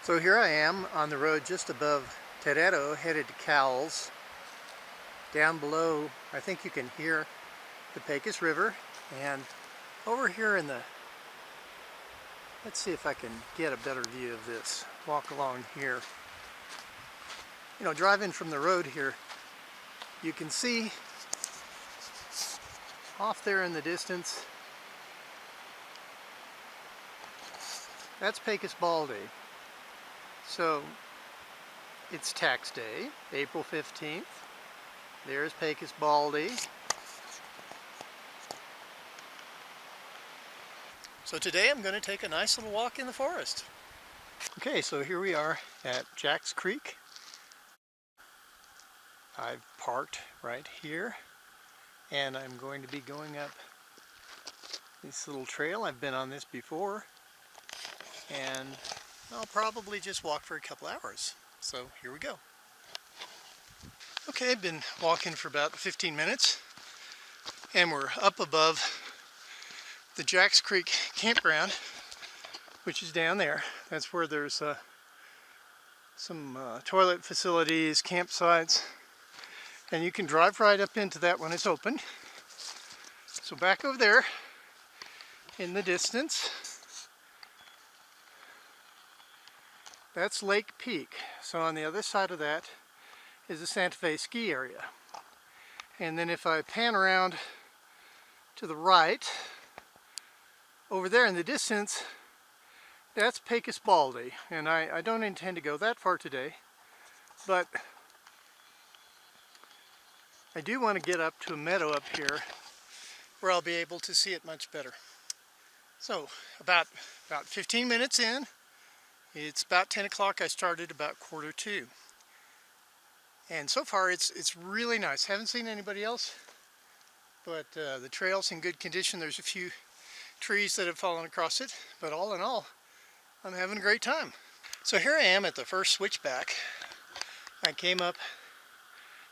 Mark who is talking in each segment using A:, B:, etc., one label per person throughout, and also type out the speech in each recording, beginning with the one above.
A: So here I am on the road just above Terrero, headed to Cowles. Down below, I think you can hear the Pecos River. And over here in the, let's see if I can get a better view of this. Walk along here. You know, driving from the road here, you can see off there in the distance, that's Pecos Baldy. So it's tax day, April 15th. There's Pecos Baldy. So today I'm going to take a nice little walk in the forest. Okay, so here we are at Jack's Creek. I've parked right here and I'm going to be going up this little trail. I've been on this before and I'll probably just walk for a couple hours. So here we go. Okay, I've been walking for about 15 minutes and we're up above the Jack's Creek campground, which is down there. That's where there's some toilet facilities, campsites, and you can drive right up into that when it's open. So back over there in the distance, that's Lake Peak. So on the other side of that is the Santa Fe ski area. And then if I pan around to the right, over there in the distance, that's Pecos Baldy. And I don't intend to go that far today, but I do want to get up to a meadow up here where I'll be able to see it much better. So about 15 minutes in, it's about 10 o'clock. I started about 1:45. And so far it's really nice. Haven't seen anybody else, but the trail's in good condition. There's a few trees that have fallen across it, but all in all, I'm having a great time. So here I am at the first switchback. I came up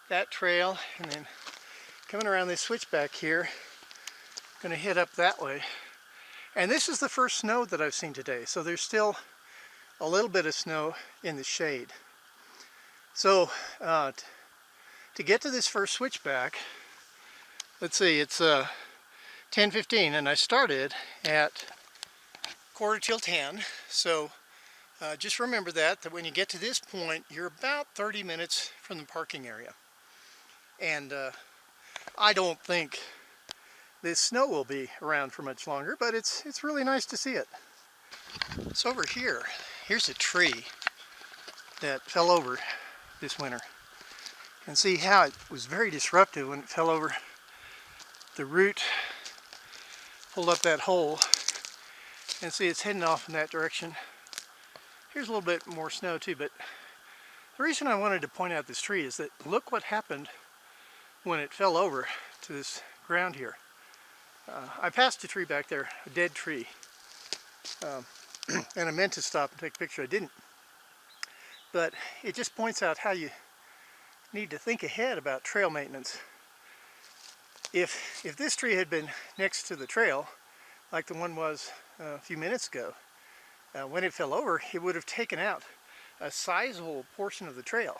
A: that trail and then coming around this switchback here, going to head up that way. And this is the first snow that I've seen today, so there's still a little bit of snow in the shade. So to get to this first switchback, let's see, it's 10:15 and I started at 10:45. So just remember that when you get to this point, you're about 30 minutes from the parking area. And I don't think this snow will be around for much longer, but it's really nice to see it. So over here, here's a tree that fell over this winter. And see how it was very disruptive when it fell over. The root pulled up that hole, and see it's heading off in that direction. Here's a little bit more snow too, but the reason I wanted to point out this tree is that look what happened when it fell over to this ground here. I passed a tree back there, a dead tree, and I meant to stop and take a picture. I didn't. But it just points out how you need to think ahead about trail maintenance. If this tree had been next to the trail, like the one was a few minutes ago, when it fell over, it would have taken out a sizable portion of the trail.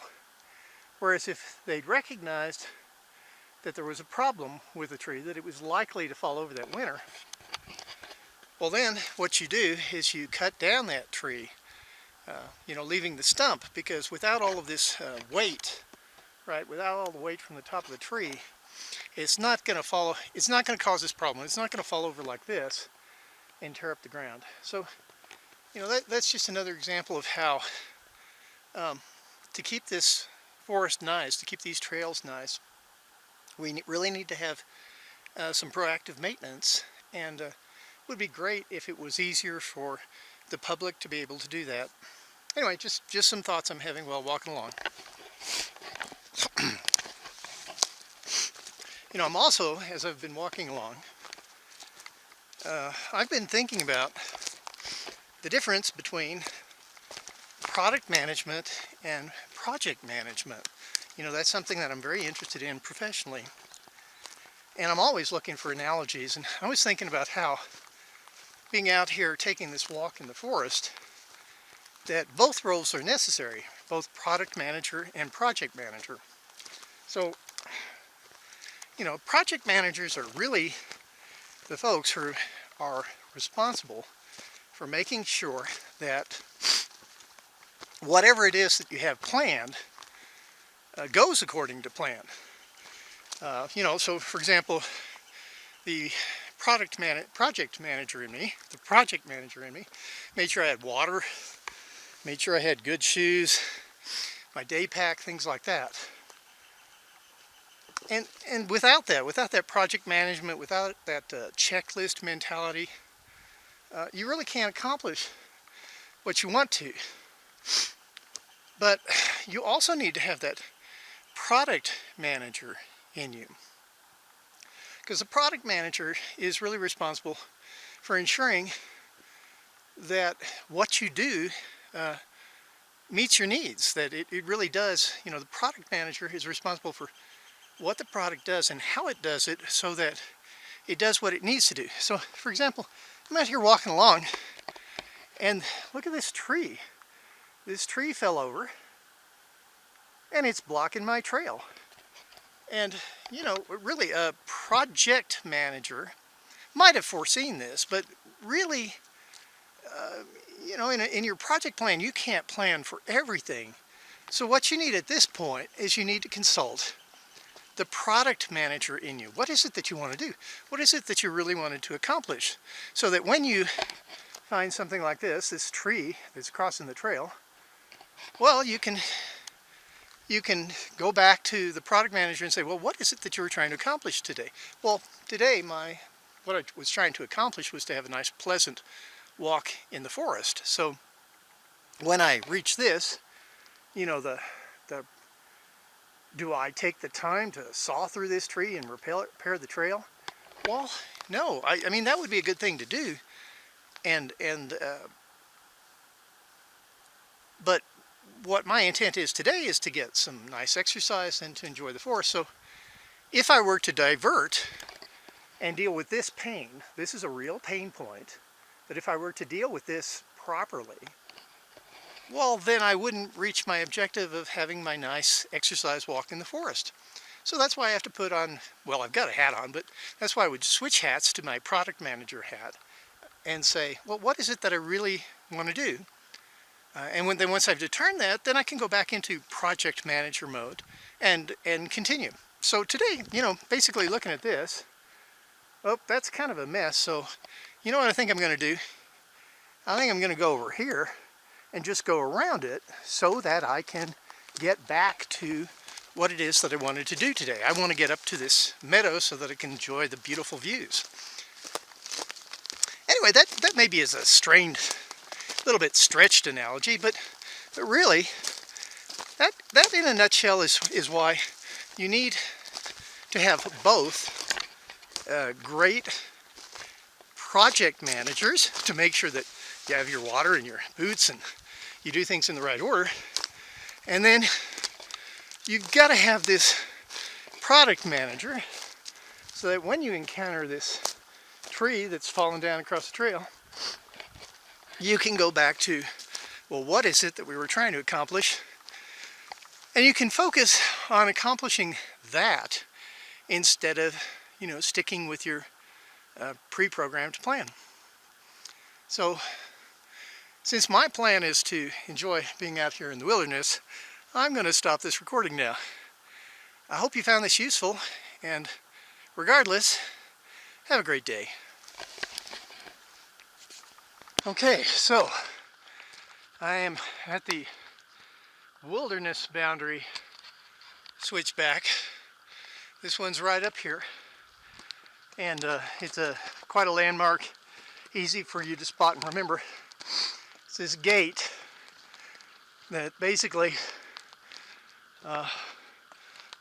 A: Whereas if they'd recognized that there was a problem with the tree, that it was likely to fall over that winter, well then what you do is you cut down that tree, leaving the stump, because without all of this weight, right, without all the weight from the top of the tree, it's not going to cause this problem. It's not going to fall over like this and tear up the ground. So, that's just another example of how to keep this forest nice, to keep these trails nice, we really need to have some proactive maintenance, and it would be great if it was easier for the public to be able to do that. Anyway, just some thoughts I'm having while walking along. I'm also, as I've been walking along, I've been thinking about the difference between product management and project management. That's something that I'm very interested in professionally. And I'm always looking for analogies. And I was thinking about how being out here taking this walk in the forest, that both roles are necessary, both product manager and project manager. So, you know, project managers are really the folks who are responsible for making sure that whatever it is that you have planned goes according to plan. You know, so for example, the project manager in me made sure I had water, made sure I had good shoes, my day pack, things like that. And without that project management, without that checklist mentality, you really can't accomplish what you want to. But you also need to have that product manager in you, because the product manager is really responsible for ensuring that what you do meets your needs, that it really does. You know, the product manager is responsible for what the product does and how it does it, so that it does what it needs to do. So, for example, I'm out here walking along, and look at this tree. This tree fell over, and it's blocking my trail. And, you know, really a project manager might have foreseen this, but really, you know, in your project plan, you can't plan for everything. So what you need at this point is you need to consult the product manager in you. What is it that you want to do? What is it that you really wanted to accomplish? So that when you find something like this tree that's crossing the trail, well, you can go back to the product manager and say, well, what is it that you were trying to accomplish today? Well, today what I was trying to accomplish was to have a nice, pleasant walk in the forest. So when I reach this, you know, do I take the time to saw through this tree and repair the trail? Well, no. I mean, that would be a good thing to do. But what my intent is today is to get some nice exercise and to enjoy the forest. So if I were to divert and deal with this pain, this is a real pain point, but if I were to deal with this properly, well, then I wouldn't reach my objective of having my nice exercise walk in the forest. So that's why I have to put on, well, I've got a hat on, but that's why I would switch hats to my product manager hat and say, well, what is it that I really want to do? And then once I've determined that, then I can go back into project manager mode and continue. So today, you know, basically looking at this, oh, that's kind of a mess. So you know what I think I'm going to do? I think I'm going to go over here and just go around it so that I can get back to what it is that I wanted to do today. I want to get up to this meadow so that I can enjoy the beautiful views. Anyway, that maybe is a strained, little bit stretched analogy, but really, that in a nutshell is why you need to have both great project managers to make sure that you have your water and your boots and you do things in the right order. And then you've got to have this product manager so that when you encounter this tree that's fallen down across the trail, you can go back to, well, what is it that we were trying to accomplish? And you can focus on accomplishing that instead of, you know, sticking with your pre-programmed plan. So since my plan is to enjoy being out here in the wilderness, I'm going to stop this recording now. I hope you found this useful, and regardless, have a great day. Okay, so I am at the wilderness boundary switchback. This one's right up here, and it's quite a landmark, easy for you to spot and remember. It's this gate that basically, I'm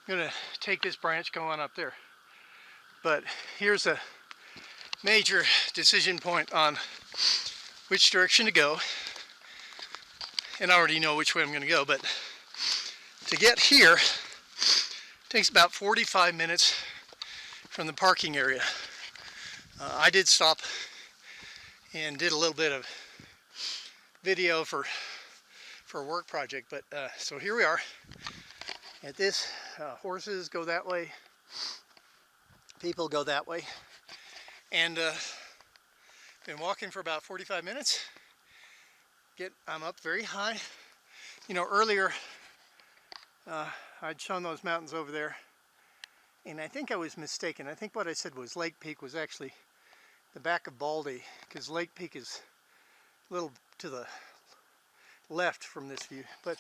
A: going to take this branch going up there, but here's a major decision point on which direction to go, and I already know which way I'm going to go, but to get here it takes about 45 minutes from the parking area. I did stop and did a little bit of video for for a work project. But so here we are at this. Horses go that way, people go that way, and been walking for about 45 minutes. I'm up very high. You know, earlier I'd shown those mountains over there, and I think I was mistaken. I think what I said was Lake Peak was actually the back of Baldy, because Lake Peak is a little to the left from this view. But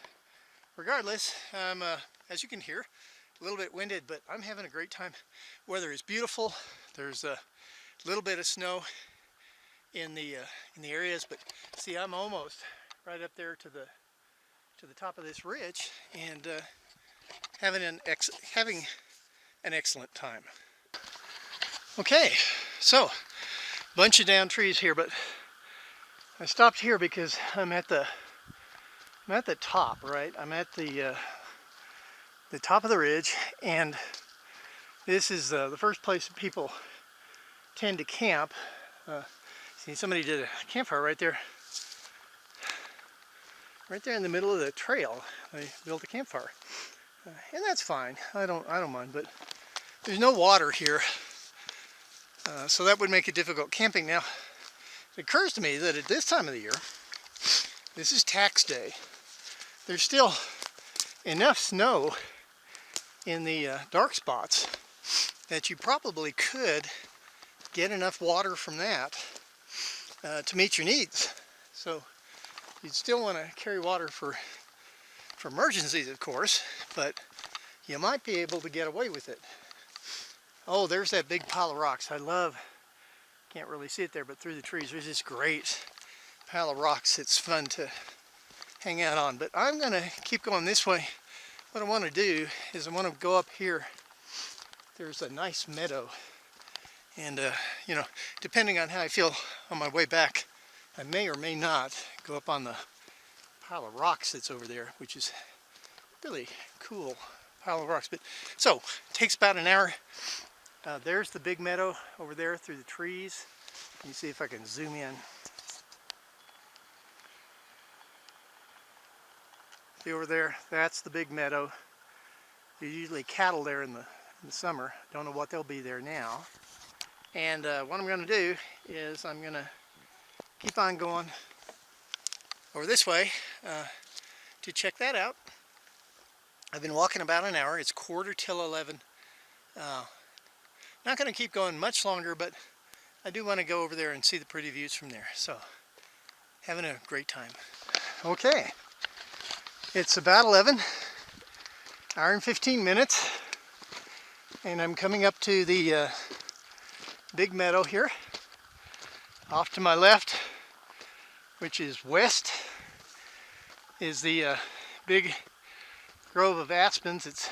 A: regardless, I'm, as you can hear, a little bit winded, but I'm having a great time. Weather is beautiful. There's a little bit of snow in the areas, but see, I'm almost right up there to the top of this ridge, and having an excellent time. Okay, so bunch of down trees here, but I stopped here because I'm at the top, right? I'm at the top of the ridge, and this is the first place that people tend to camp. See, somebody did a campfire right there in the middle of the trail. They built a campfire, and that's fine. I don't mind. But there's no water here, so that would make it difficult camping. Now, it occurs to me that at this time of the year, this is tax day. There's still enough snow in the dark spots that you probably could get enough water from that to meet your needs. So you'd still want to carry water for emergencies, of course, but you might be able to get away with it. Oh, there's that big pile of rocks. Can't really see it there, but through the trees there's this great pile of rocks. It's fun to hang out on, but I'm gonna keep going this way. What I want to do is I want to go up here. There's a nice meadow, and you know, depending on how I feel on my way back, I may or may not go up on the pile of rocks that's over there, which is really cool pile of rocks. But so it takes about an hour. There's the big meadow over there through the trees. Let me see if I can zoom in. See over there, that's the big meadow. There's usually cattle there in the summer. Don't know what they'll be there now. And what I'm going to do is I'm going to keep on going over this way to check that out. I've been walking about an hour. It's 11:15. Not going to keep going much longer, but I do want to go over there and see the pretty views from there. So, having a great time. Okay, it's about 11, hour and 15 minutes, and I'm coming up to the big meadow here. Off to my left, which is west, is the big grove of aspens. It's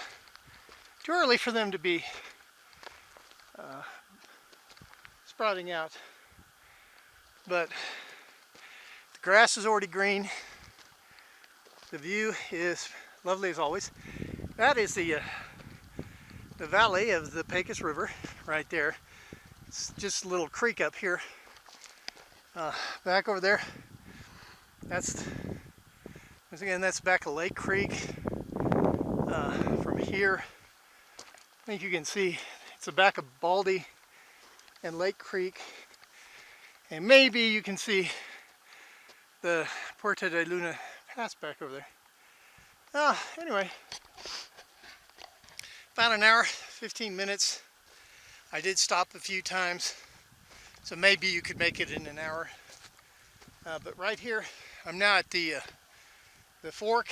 A: too early for them to be sprouting out, but the grass is already green. The view is lovely as always. That is the valley of the Pecos River right there. It's just a little creek up here. Back over there, that's, once again, that's back of Lake Creek. From here, I think you can see it's the back of Baldy and Lake Creek, and maybe you can see the Puerto de Luna Pass back over there. Anyway, about an hour, 15 minutes. I did stop a few times, so maybe you could make it in an hour. But right here, I'm now at the fork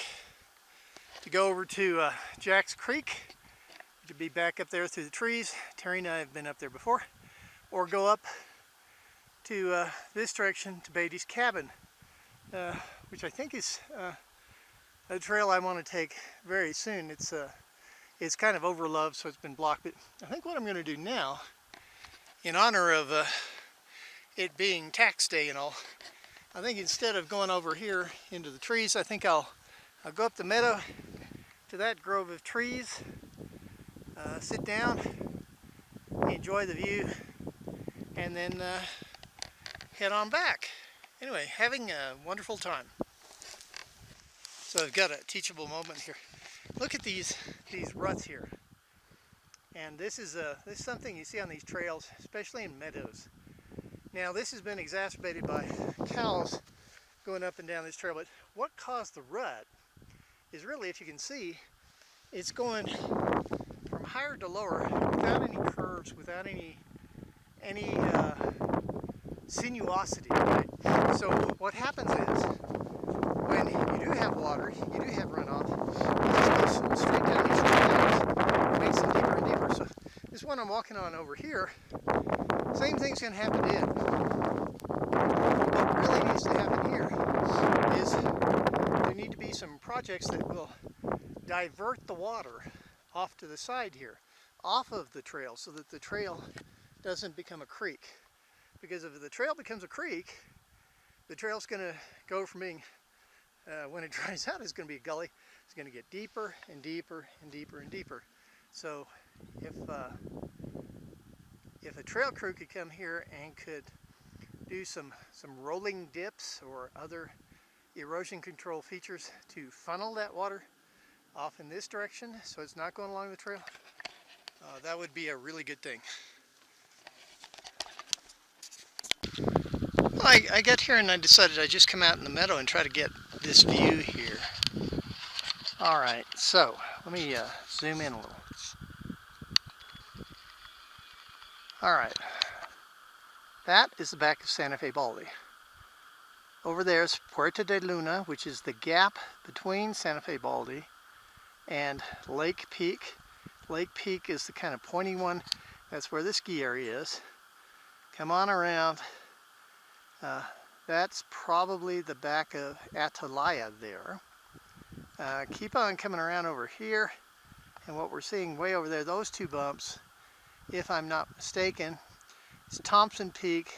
A: to go over to Jack's Creek, to be back up there through the trees. Terry and I have been up there before. Or go up to this direction to Beatty's cabin, which I think is a trail I want to take very soon. It's kind of overloved, so it's been blocked. But I think what I'm going to do now, in honor of it being tax day and all, I think instead of going over here into the trees, I think I'll go up the meadow to that grove of trees, sit down, enjoy the view, and then head on back. Anyway, having a wonderful time. So I've got a teachable moment here. Look at these ruts here. And this is something you see on these trails, especially in meadows. Now this has been exacerbated by cows going up and down this trail, but what caused the rut is really, if you can see, it's going from higher to lower without any curves, without any sinuosity, right? So what happens is, when you do have water, you do have runoff, it just goes straight down these trails, makes them deeper and deeper. So this one I'm walking on over here, same thing's going to happen to it. What really needs to happen here is there need to be some projects that will divert the water off to the side here, off of the trail, so that the trail doesn't become a creek. Because if the trail becomes a creek, the trail's going to go from being, when it dries out, it's going to be a gully. It's going to get deeper and deeper and deeper and deeper. So if a trail crew could come here and could do some rolling dips or other erosion control features to funnel that water off in this direction so it's not going along the trail, that would be a really good thing. Well, I got here and I decided I'd just come out in the meadow and try to get this view here. Alright, so let me zoom in a little. Alright, that is the back of Santa Fe Baldy. Over there is Puerta de Luna, which is the gap between Santa Fe Baldy and Lake Peak. Lake Peak is the kind of pointy one. That's where the ski area is. Come on around. That's probably the back of Atalaya there. Keep on coming around over here, and what we're seeing way over there, those two bumps, if I'm not mistaken, is Thompson Peak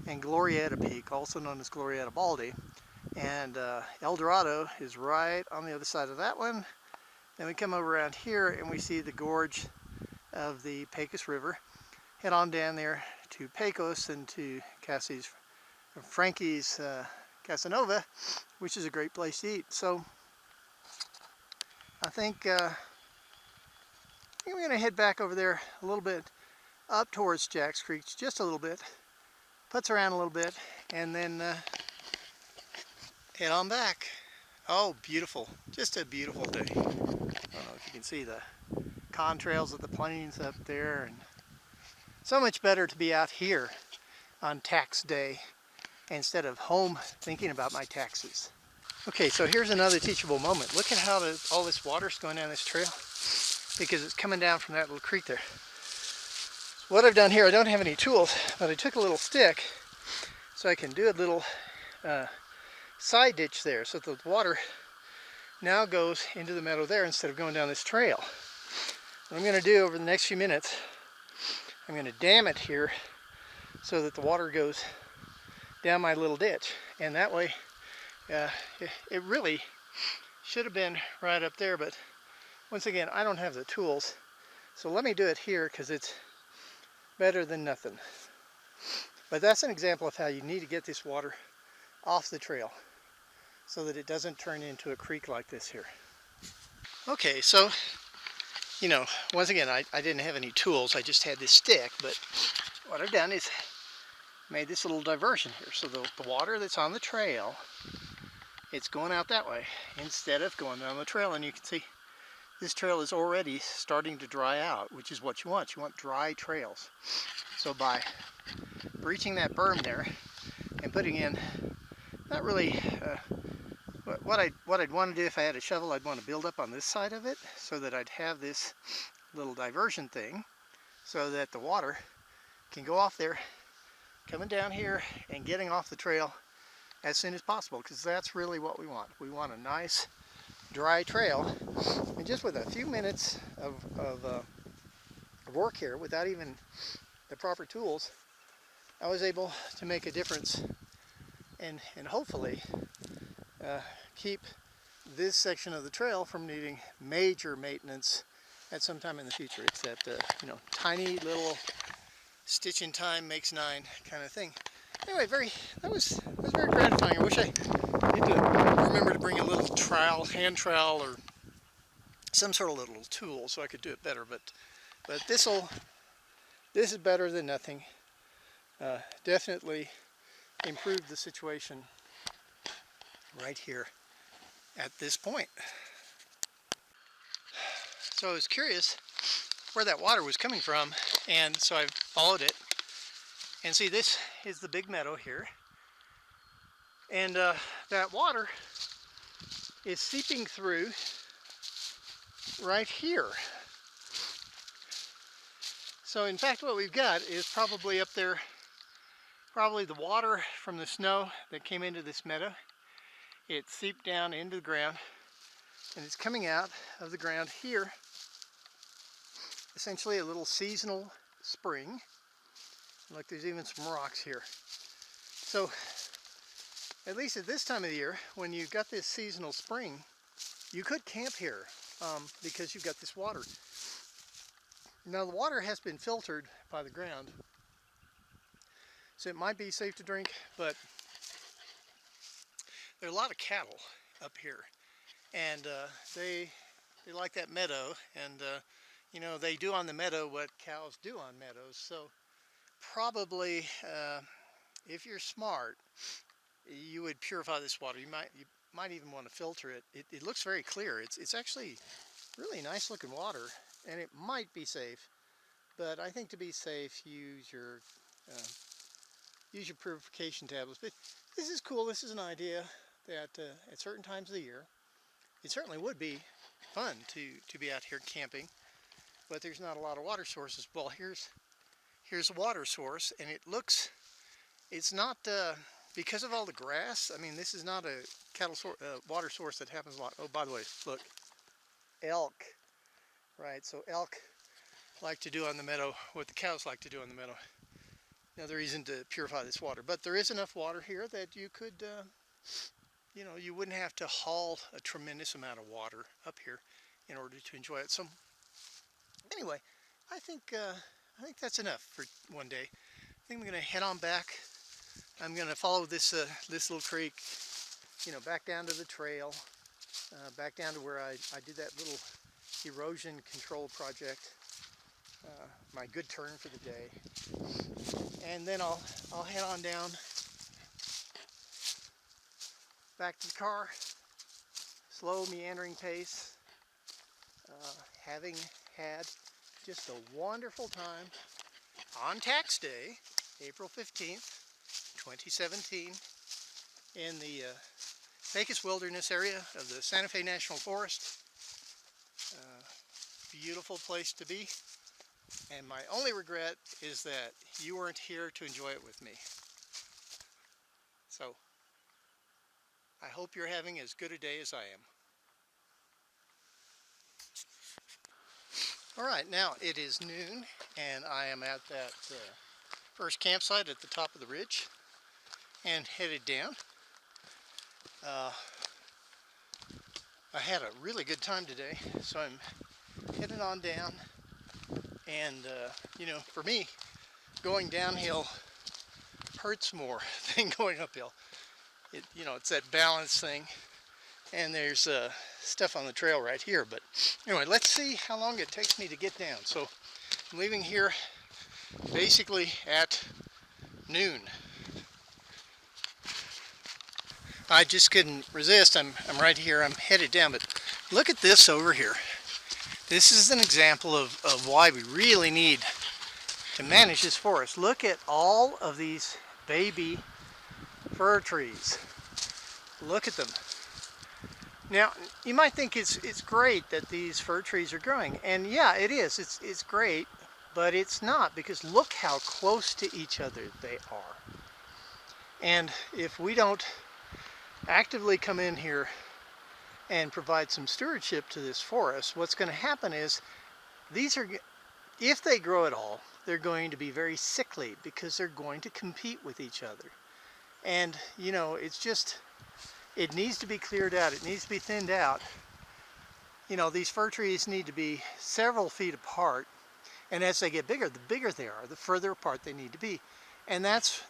A: and Glorieta Peak, also known as Glorieta Baldy. And El Dorado is right on the other side of that one. Then we come over around here and we see the gorge of the Pecos River. Head on down there to Pecos and to Frankie's Casanova, which is a great place to eat. So I think we're going to head back over there a little bit up towards Jack's Creek, just a little bit, putz around a little bit, and then head on back. Oh, beautiful. Just a beautiful day. I don't know if you can see the contrails of the plains up there. And so much better to be out here on tax day instead of home thinking about my taxes. Okay, so here's another teachable moment. Look at how all this water's going down this trail, because it's coming down from that little creek there. So what I've done here, I don't have any tools, but I took a little stick so I can do a little side ditch there, so that the water now goes into the meadow there instead of going down this trail. What I'm going to do over the next few minutes, I'm going to dam it here so that the water goes down my little ditch, and that way it really should have been right up there, but once again, I don't have the tools, so let me do it here because it's better than nothing. But that's an example of how you need to get this water off the trail so that it doesn't turn into a creek like this here. Okay, so once again, I didn't have any tools, I just had this stick, but what I've done is made this little diversion here, so the water that's on the trail, it's going out that way instead of going down the trail. And you can see this trail is already starting to dry out, which is what you want. You want dry trails. So by breaching that berm there and putting in, not really, what I'd want to do if I had a shovel, I'd want to build up on this side of it so that I'd have this little diversion thing so that the water can go off there, coming down here and getting off the trail as soon as possible, because that's really what we want. We want a nice dry trail, and just with a few minutes of work here without even the proper tools, I was able to make a difference and hopefully keep this section of the trail from needing major maintenance at some time in the future. It's that tiny little stitch in time makes nine kind of thing. Anyway, that was very gratifying. I wish I need to remember to bring a little trowel, hand trowel, or some sort of little tool so I could do it better. But this is better than nothing. Definitely improved the situation right here at this point. So I was curious where that water was coming from, and so I followed it. And see, this is the big meadow here, and that water is seeping through right here. So in fact what we've got is probably up there, probably the water from the snow that came into this meadow. It seeped down into the ground, and it's coming out of the ground here. Essentially a little seasonal spring. Look, there's even some rocks here. So at least at this time of the year, when you've got this seasonal spring, you could camp here because you've got this water. Now the water has been filtered by the ground, so it might be safe to drink, but there are a lot of cattle up here, and they like that meadow, and you know, they do on the meadow what cows do on meadows. So probably if you're smart, you would purify this water. You might even want to filter it. It looks very clear. It's actually really nice looking water, and it might be safe, but I think to be safe, use your purification tablets. But this is cool. This is an idea that at certain times of the year, it certainly would be fun to be out here camping, but there's not a lot of water sources. Well, here's a water source, and it's not because of all the grass. I mean, this is not a water source that happens a lot. Oh, by the way, look, elk, right? So elk like to do on the meadow what the cows like to do on the meadow. Another reason to purify this water. But there is enough water here that you could, you know, you wouldn't have to haul a tremendous amount of water up here in order to enjoy it. So anyway, I think that's enough for one day. I think I'm going to head on back. I'm going to follow this little creek, you know, back down to the trail, back down to where I did that little erosion control project, my good turn for the day, and then I'll head on down back to the car, slow meandering pace, having had just a wonderful time on tax day, April 15th, 2017, in the Pecos Wilderness area of the Santa Fe National Forest. Beautiful place to be, and my only regret is that you weren't here to enjoy it with me. So I hope you're having as good a day as I am. Alright, now it is noon, and I am at that first campsite at the top of the ridge and headed down. I had a really good time today, so I'm headed on down, and you know, for me, going downhill hurts more than going uphill. You know, it's that balance thing, and there's stuff on the trail right here. But anyway, let's see how long it takes me to get down. So I'm leaving here basically at noon. I just couldn't resist. I'm right here. I'm headed down, but look at this over here. This is an example of why we really need to manage this forest. Look at all of these baby fir trees. Look at them. Now, you might think it's great that these fir trees are growing, and yeah, it is. It's great, but it's not, because look how close to each other they are. And if we don't actively come in here and provide some stewardship to this forest, what's going to happen is these are, if they grow at all, they're going to be very sickly because they're going to compete with each other. And you know, it's just, it needs to be cleared out. It needs to be thinned out. You know, these fir trees need to be several feet apart, and as they get bigger, the bigger they are, the further apart they need to be. And that's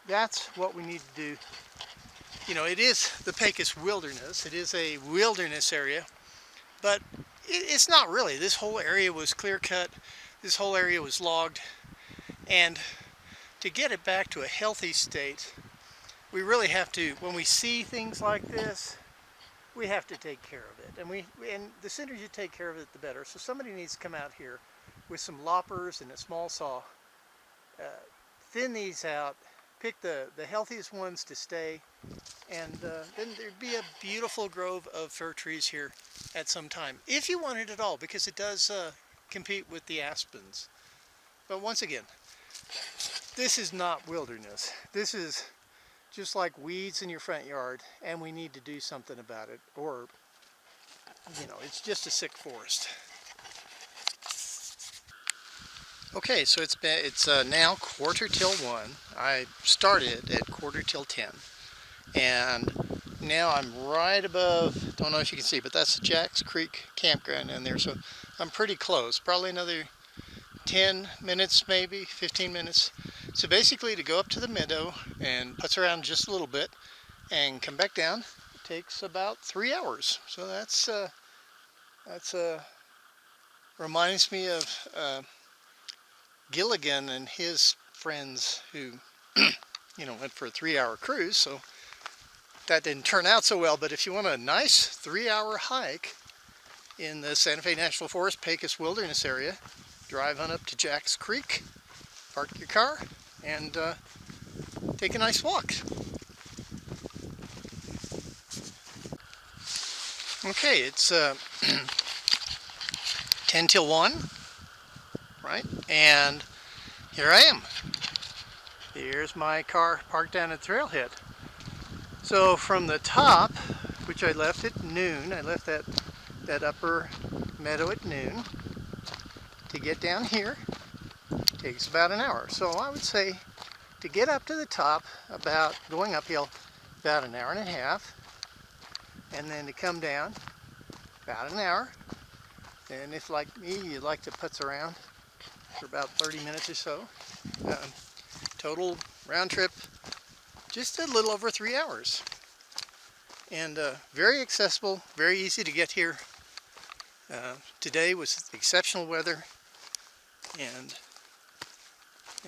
A: what we need to do you know, it is the Pecos wilderness. It is a wilderness area, but it's not really. This whole area was clear cut. This whole area was logged, and to get it back to a healthy state, we really have to, when we see things like this, we have to take care of it. And the sooner you take care of it, the better. So somebody needs to come out here with some loppers and a small saw, thin these out, pick the healthiest ones to stay, and then there'd be a beautiful grove of fir trees here at some time, if you want it at all, because it does compete with the aspens. But once again, this is not wilderness. This is just like weeds in your front yard, and we need to do something about it, or, you know, it's just a sick forest. Okay, so it's now 1:45. I started at 1:45, and now I'm right above, don't know if you can see, but that's the Jack's Creek campground in there, so I'm pretty close, probably another 10 minutes, maybe 15 minutes. So basically, to go up to the meadow and putz around just a little bit and come back down takes about 3 hours. So that's reminds me of Gilligan and his friends who you know, went for a 3-hour cruise. So that didn't turn out so well, but if you want a nice 3-hour hike in the Santa Fe National Forest Pecos Wilderness area, drive on up to Jack's Creek, park your car, and take a nice walk. Okay, it's 10 till 1, right? And here I am. Here's my car parked down at Trailhead. So from the top, which I left at noon, I left that upper meadow at noon, to get down here takes about an hour. So I would say to get up to the top, about going uphill, about an hour and a half, and then to come down about an hour. And if, like me, you like to putz around for about 30 minutes or so, total round trip just a little over 3 hours. And very accessible, very easy to get here. Today was exceptional weather, and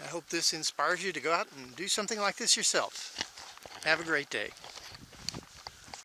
A: I hope this inspires you to go out and do something like this yourself. Have a great day.